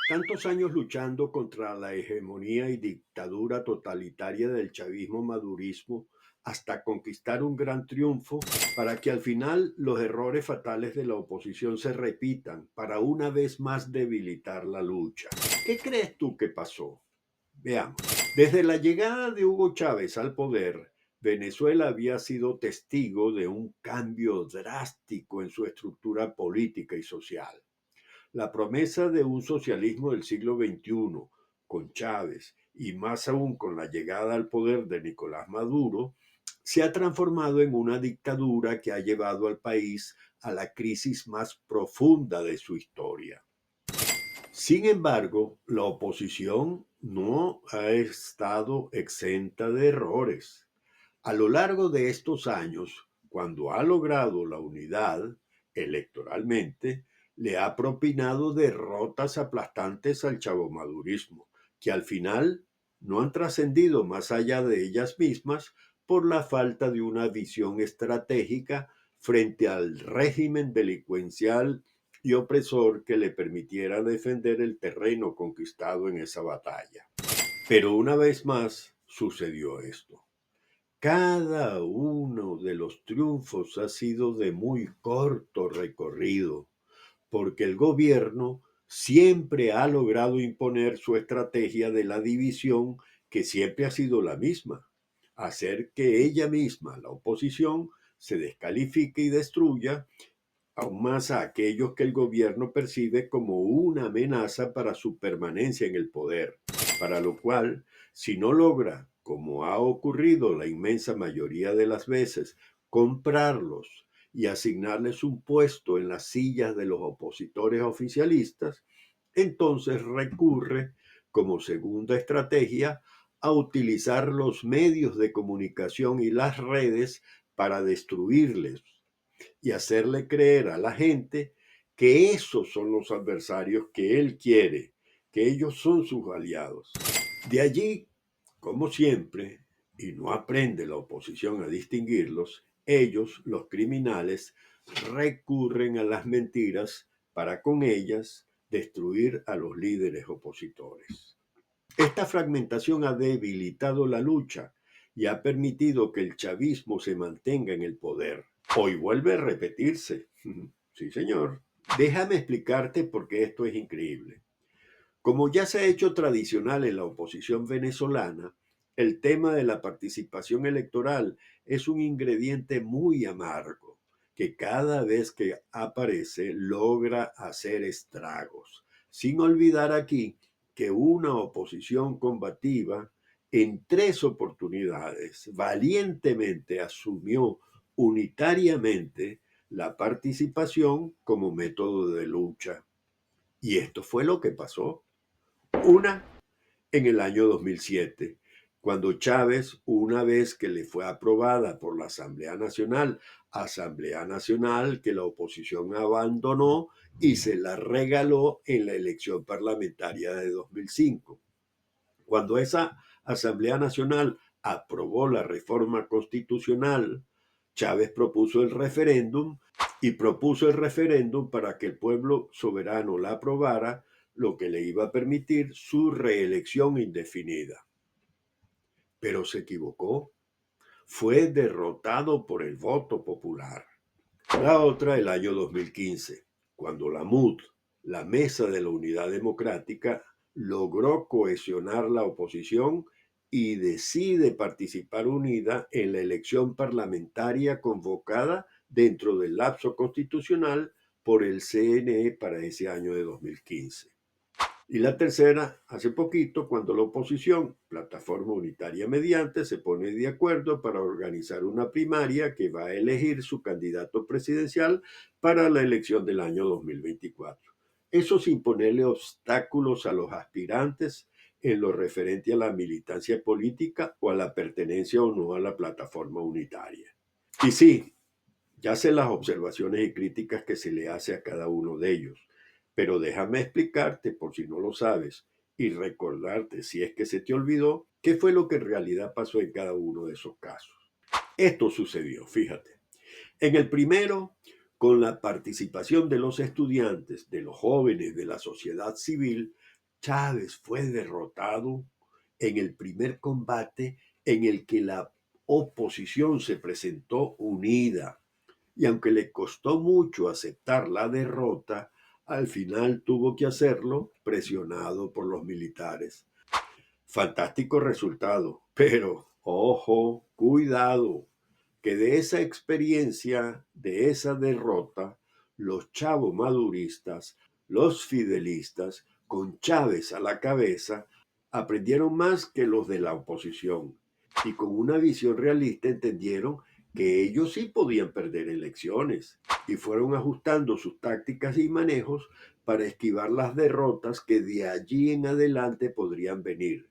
Tantos años luchando contra la hegemonía y dictadura totalitaria del chavismo-madurismo hasta conquistar un gran triunfo para que al final los errores fatales de la oposición se repitan para una vez más debilitar la lucha. ¿Qué crees tú que pasó? Veamos. Desde la llegada de Hugo Chávez al poder, Venezuela había sido testigo de un cambio drástico en su estructura política y social. La promesa de un socialismo del siglo XXI, con Chávez y más aún con la llegada al poder de Nicolás Maduro, se ha transformado en una dictadura que ha llevado al país a la crisis más profunda de su historia. Sin embargo, la oposición no ha estado exenta de errores. A lo largo de estos años, cuando ha logrado la unidad electoralmente, le ha propinado derrotas aplastantes al chavomadurismo, que al final no han trascendido más allá de ellas mismas por la falta de una visión estratégica frente al régimen delincuencial y opresor que le permitiera defender el terreno conquistado en esa batalla. Pero una vez más sucedió esto. Cada uno de los triunfos ha sido de muy corto recorrido, porque el gobierno siempre ha logrado imponer su estrategia de la división, que siempre ha sido la misma: hacer que ella misma, la oposición, se descalifique y destruya aún más a aquellos que el gobierno percibe como una amenaza para su permanencia en el poder, para lo cual, si no logra, como ha ocurrido la inmensa mayoría de las veces, comprarlos y asignarles un puesto en las sillas de los opositores oficialistas, entonces recurre como segunda estrategia a utilizar los medios de comunicación y las redes para destruirles y hacerle creer a la gente que esos son los adversarios que él quiere, que ellos son sus aliados. De allí, como siempre, y no aprende la oposición a distinguirlos, ellos, los criminales, recurren a las mentiras para con ellas destruir a los líderes opositores. Esta fragmentación ha debilitado la lucha y ha permitido que el chavismo se mantenga en el poder. Hoy vuelve a repetirse. Sí, señor. Déjame explicarte por qué esto es increíble. Como ya se ha hecho tradicional en la oposición venezolana, el tema de la participación electoral es un ingrediente muy amargo que cada vez que aparece logra hacer estragos. Sin olvidar aquí que una oposición combativa en 3 oportunidades valientemente asumió unitariamente la participación como método de lucha. Y esto fue lo que pasó. Una, en el año 2007, cuando Chávez, una vez que le fue aprobada por la Asamblea Nacional que la oposición abandonó y se la regaló en la elección parlamentaria de 2005. Cuando esa Asamblea Nacional aprobó la reforma constitucional, Chávez propuso el referéndum y propuso el referéndum para que el pueblo soberano la aprobara, lo que le iba a permitir su reelección indefinida. Pero se equivocó. Fue derrotado por el voto popular. La otra, el año 2015, cuando la MUD, la Mesa de la Unidad Democrática, logró cohesionar la oposición y decide participar unida en la elección parlamentaria convocada dentro del lapso constitucional por el CNE para ese año de 2015. Y la tercera, hace poquito, cuando la oposición, Plataforma Unitaria Mediante, se pone de acuerdo para organizar una primaria que va a elegir su candidato presidencial para la elección del año 2024. Eso sin ponerle obstáculos a los aspirantes en lo referente a la militancia política o a la pertenencia o no a la plataforma unitaria. Y sí, ya sé las observaciones y críticas que se le hace a cada uno de ellos, pero déjame explicarte, por si no lo sabes, y recordarte, si es que se te olvidó, qué fue lo que en realidad pasó en cada uno de esos casos. Esto sucedió, fíjate. En el primero, con la participación de los estudiantes, de los jóvenes, de la sociedad civil, Chávez fue derrotado en el primer combate en el que la oposición se presentó unida y aunque le costó mucho aceptar la derrota, al final tuvo que hacerlo presionado por los militares. Fantástico resultado, pero ojo, cuidado, que de esa experiencia, de esa derrota, los chavos maduristas, los fidelistas, con Chávez a la cabeza, aprendieron más que los de la oposición y con una visión realista entendieron que ellos sí podían perder elecciones y fueron ajustando sus tácticas y manejos para esquivar las derrotas que de allí en adelante podrían venir.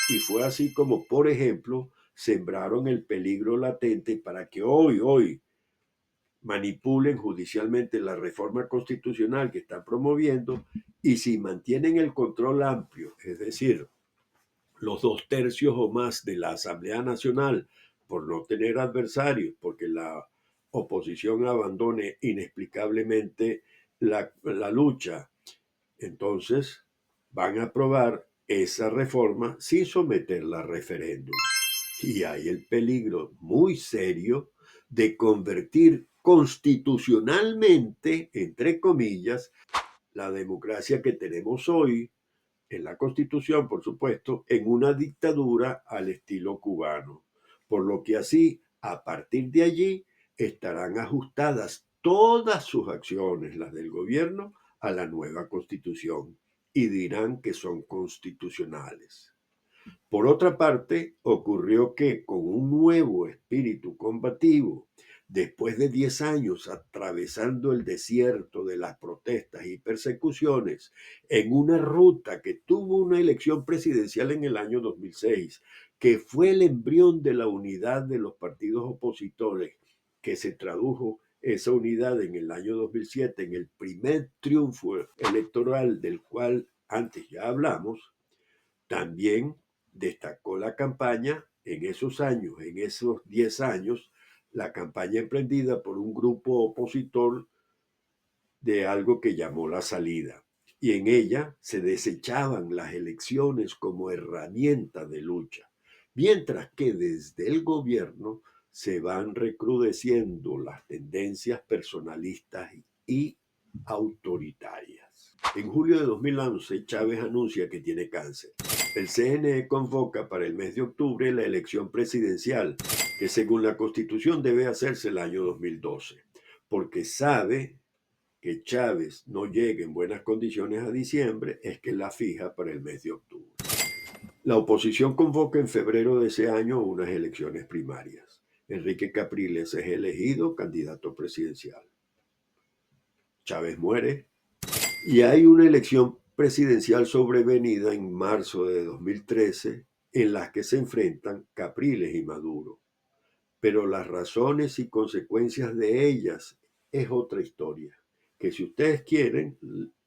Y fue así como, por ejemplo, sembraron el peligro latente para que hoy manipulen judicialmente la reforma constitucional que están promoviendo y si mantienen el control amplio, es decir, los 2/3 o más de la Asamblea Nacional por no tener adversarios, porque la oposición abandone inexplicablemente la lucha, entonces van a aprobar esa reforma sin someterla a referéndum. Y hay el peligro muy serio de convertir constitucionalmente, entre comillas, la democracia que tenemos hoy, en la Constitución, por supuesto, en una dictadura al estilo cubano. Por lo que así, a partir de allí, estarán ajustadas todas sus acciones, las del gobierno, a la nueva Constitución y dirán que son constitucionales. Por otra parte, ocurrió que con un nuevo espíritu combativo, después de 10 años atravesando el desierto de las protestas y persecuciones, en una ruta que tuvo una elección presidencial en el año 2006, que fue el embrión de la unidad de los partidos opositores, que se tradujo esa unidad en el año 2007 en el primer triunfo electoral del cual antes ya hablamos, también destacó la campaña en esos años, en esos 10 años, la campaña emprendida por un grupo opositor de algo que llamó la salida. Y en ella se desechaban las elecciones como herramienta de lucha, mientras que desde el gobierno se van recrudeciendo las tendencias personalistas y autoritarias. En julio de 2011, Chávez anuncia que tiene cáncer. El CNE convoca para el mes de octubre la elección presidencial, que según la Constitución debe hacerse el año 2012, porque sabe que Chávez no llegue en buenas condiciones a diciembre, es que la fija para el mes de octubre. La oposición convoca en febrero de ese año unas elecciones primarias. Enrique Capriles es elegido candidato presidencial. Chávez muere y hay una elección presidencial sobrevenida en marzo de 2013 en las que se enfrentan Capriles y Maduro. Pero las razones y consecuencias de ellas es otra historia, que si ustedes quieren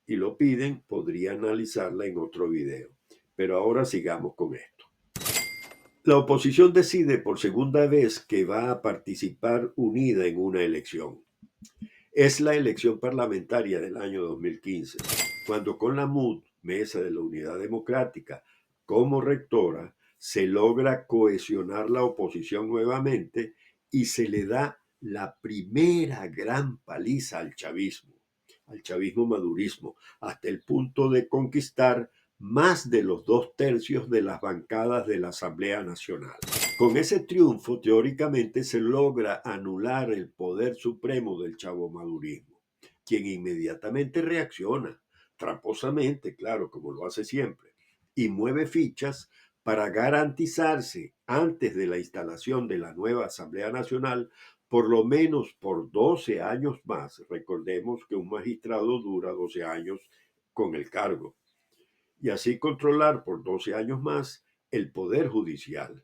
y lo piden, podría analizarla en otro video. Pero ahora sigamos con esto. La oposición decide por segunda vez que va a participar unida en una elección. Es la elección parlamentaria del año 2015, cuando con la MUD, Mesa de la Unidad Democrática, como rectora, se logra cohesionar la oposición nuevamente y se le da la primera gran paliza al chavismo madurismo, hasta el punto de conquistar más de los 2/3 de las bancadas de la Asamblea Nacional. Con ese triunfo, teóricamente, se logra anular el poder supremo del chavomadurismo, quien inmediatamente reacciona, tramposamente, claro, como lo hace siempre, y mueve fichas para garantizarse, antes de la instalación de la nueva Asamblea Nacional, por lo menos por 12 años más. Recordemos que un magistrado dura 12 años con el cargo. Y así controlar por 12 años más el poder judicial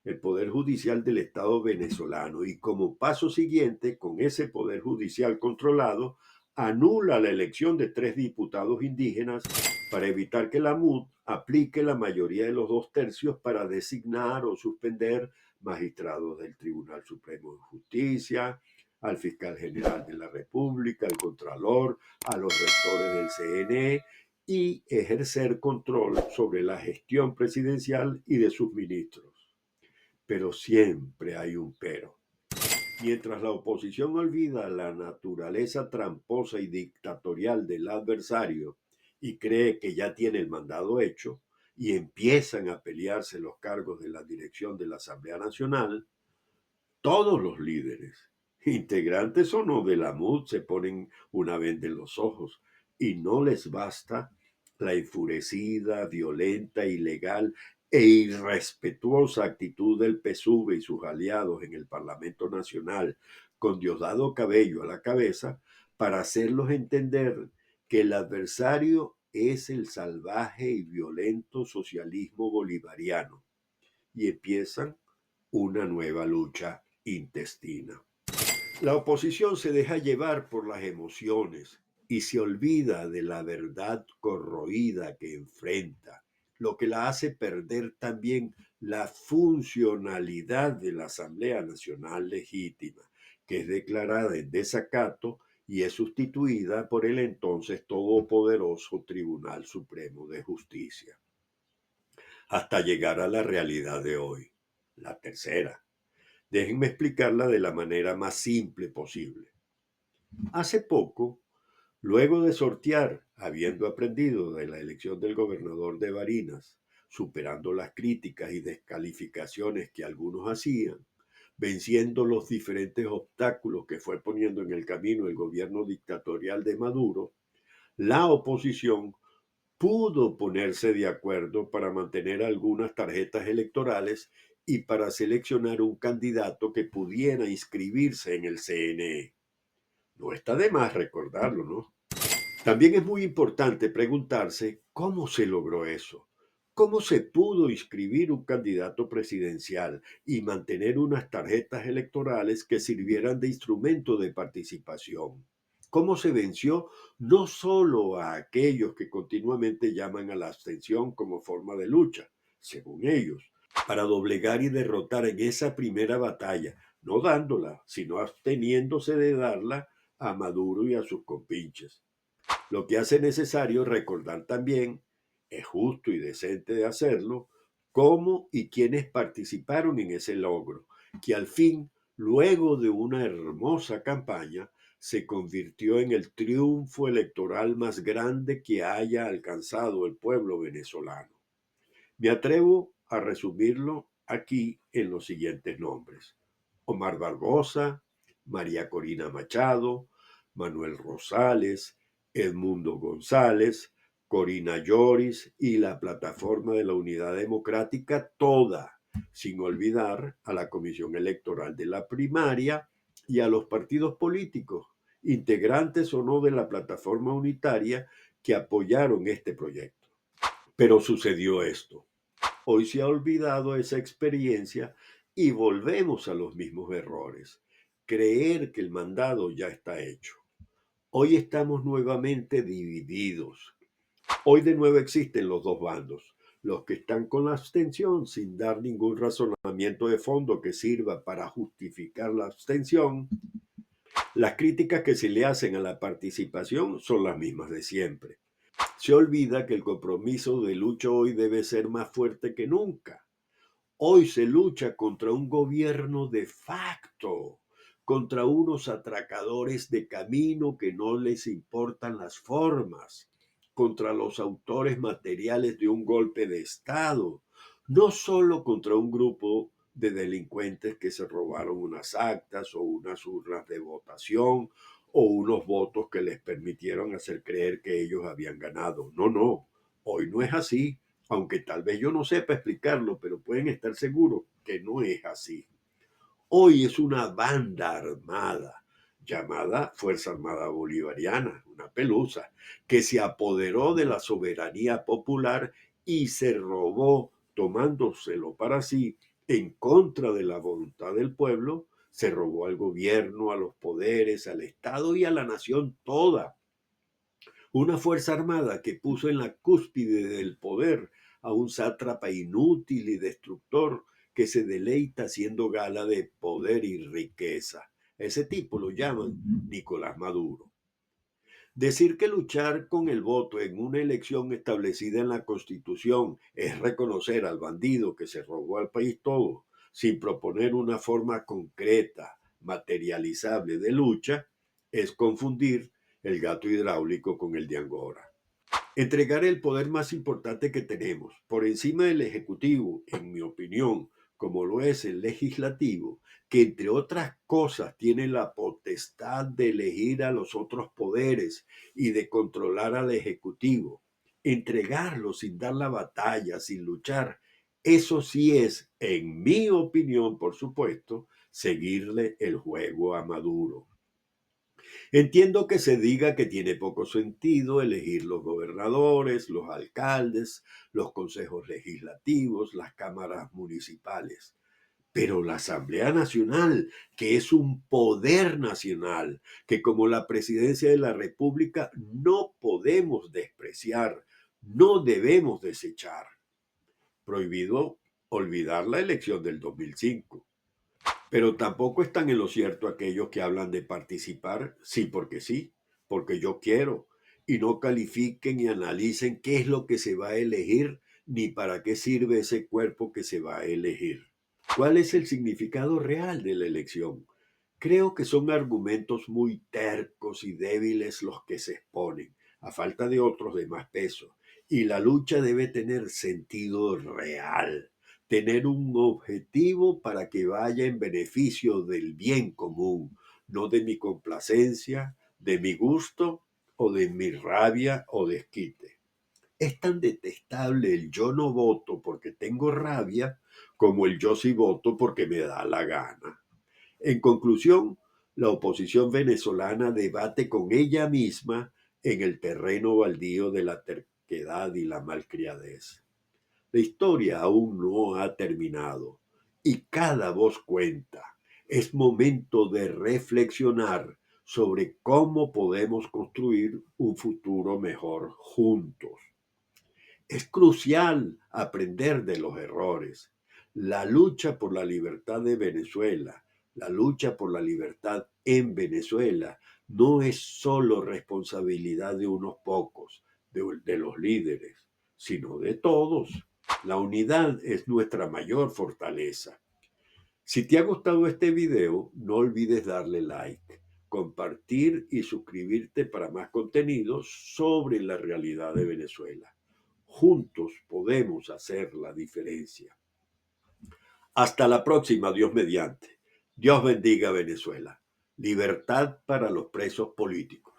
del Estado venezolano. Y como paso siguiente, con ese poder judicial controlado, anula la elección de 3 diputados indígenas para evitar que la MUD aplique la mayoría de los 2/3 para designar o suspender magistrados del Tribunal Supremo de Justicia, al fiscal general de la República, al contralor, a los rectores del CNE y ejercer control sobre la gestión presidencial y de sus ministros. Pero siempre hay un pero. Mientras la oposición olvida la naturaleza tramposa y dictatorial del adversario y cree que ya tiene el mandado hecho, y empiezan a pelearse los cargos de la dirección de la Asamblea Nacional, todos los líderes, integrantes o no de la MUD, se ponen una venda en los ojos y no les basta la enfurecida, violenta, ilegal e irrespetuosa actitud del PSUV y sus aliados en el Parlamento Nacional, con Diosdado Cabello a la cabeza, para hacerlos entender que el adversario es el salvaje y violento socialismo bolivariano, y empiezan una nueva lucha intestina. La oposición se deja llevar por las emociones y se olvida de la verdad corroída que enfrenta, lo que la hace perder también la funcionalidad de la Asamblea Nacional Legítima, que es declarada en desacato y es sustituida por el entonces todopoderoso Tribunal Supremo de Justicia, hasta llegar a la realidad de hoy, la tercera. Déjenme explicarla de la manera más simple posible. Hace poco, luego de sortear, habiendo aprendido de la elección del gobernador de Barinas, superando las críticas y descalificaciones que algunos hacían, venciendo los diferentes obstáculos que fue poniendo en el camino el gobierno dictatorial de Maduro, la oposición pudo ponerse de acuerdo para mantener algunas tarjetas electorales y para seleccionar un candidato que pudiera inscribirse en el CNE. No está de más recordarlo, ¿no? También es muy importante preguntarse cómo se logró eso. ¿Cómo se pudo inscribir un candidato presidencial y mantener unas tarjetas electorales que sirvieran de instrumento de participación? ¿Cómo se venció no solo a aquellos que continuamente llaman a la abstención como forma de lucha, según ellos, para doblegar y derrotar en esa primera batalla, no dándola, sino absteniéndose de darla a Maduro y a sus compinches? Lo que hace necesario recordar también, es justo y decente de hacerlo, cómo y quiénes participaron en ese logro, que al fin, luego de una hermosa campaña, se convirtió en el triunfo electoral más grande que haya alcanzado el pueblo venezolano. Me atrevo a resumirlo aquí en los siguientes nombres: Omar Barbosa, María Corina Machado, Manuel Rosales, Edmundo González, Corina Lloris y la Plataforma de la Unidad Democrática, toda, sin olvidar a la Comisión Electoral de la Primaria y a los partidos políticos, integrantes o no de la plataforma unitaria, que apoyaron este proyecto. Pero sucedió esto. Hoy se ha olvidado esa experiencia y volvemos a los mismos errores. Creer que el mandado ya está hecho. Hoy estamos nuevamente divididos. Hoy de nuevo existen los dos bandos: los que están con la abstención sin dar ningún razonamiento de fondo que sirva para justificar la abstención. Las críticas que se le hacen a la participación son las mismas de siempre. Se olvida que el compromiso de lucha hoy debe ser más fuerte que nunca. Hoy se lucha contra un gobierno de facto, contra unos atracadores de camino que no les importan las formas, contra los autores materiales de un golpe de Estado, no solo contra un grupo de delincuentes que se robaron unas actas o unas urnas de votación o unos votos que les permitieron hacer creer que ellos habían ganado. No, no, hoy no es así, aunque tal vez yo no sepa explicarlo, pero pueden estar seguros que no es así. Hoy es una banda armada llamada Fuerza Armada Bolivariana, una pelusa, que se apoderó de la soberanía popular y se robó, tomándoselo para sí, en contra de la voluntad del pueblo, se robó al gobierno, a los poderes, al Estado y a la nación toda. Una fuerza armada que puso en la cúspide del poder a un sátrapa inútil y destructor que se deleita haciendo gala de poder y riqueza. Ese tipo lo llaman Nicolás Maduro. Decir que luchar con el voto en una elección establecida en la Constitución es reconocer al bandido que se robó al país todo, sin proponer una forma concreta, materializable de lucha, es confundir el gato hidráulico con el de Angora. Entregar el poder más importante que tenemos por encima del Ejecutivo, en mi opinión, como lo es el Legislativo, que entre otras cosas tiene la potestad de elegir a los otros poderes y de controlar al Ejecutivo. Entregarlo sin dar la batalla, sin luchar, eso sí es, en mi opinión, por supuesto, seguirle el juego a Maduro. Entiendo que se diga que tiene poco sentido elegir los gobernadores, los alcaldes, los consejos legislativos, las cámaras municipales, pero la Asamblea Nacional, que es un poder nacional, que como la presidencia de la República no podemos despreciar, no debemos desechar. Prohibido olvidar la elección del 2005. Pero tampoco están en lo cierto aquellos que hablan de participar, sí, porque yo quiero, y no califiquen y analicen qué es lo que se va a elegir, ni para qué sirve ese cuerpo que se va a elegir. ¿Cuál es el significado real de la elección? Creo que son argumentos muy tercos y débiles los que se exponen, a falta de otros de más peso. Y la lucha debe tener sentido real, tener un objetivo para que vaya en beneficio del bien común, no de mi complacencia, de mi gusto o de mi rabia o desquite. Es tan detestable el yo no voto porque tengo rabia como el yo sí voto porque me da la gana. En conclusión, la oposición venezolana debate con ella misma en el terreno baldío de la terquedad y la malcriadez. La historia aún no ha terminado y cada voz cuenta. Es momento de reflexionar sobre cómo podemos construir un futuro mejor juntos. Es crucial aprender de los errores. La lucha por la libertad de Venezuela, la lucha por la libertad en Venezuela, no es solo responsabilidad de unos pocos, de los líderes, sino de todos. La unidad es nuestra mayor fortaleza. Si te ha gustado este video, no olvides darle like, compartir y suscribirte para más contenido sobre la realidad de Venezuela. Juntos podemos hacer la diferencia. Hasta la próxima, Dios mediante. Dios bendiga a Venezuela. Libertad para los presos políticos.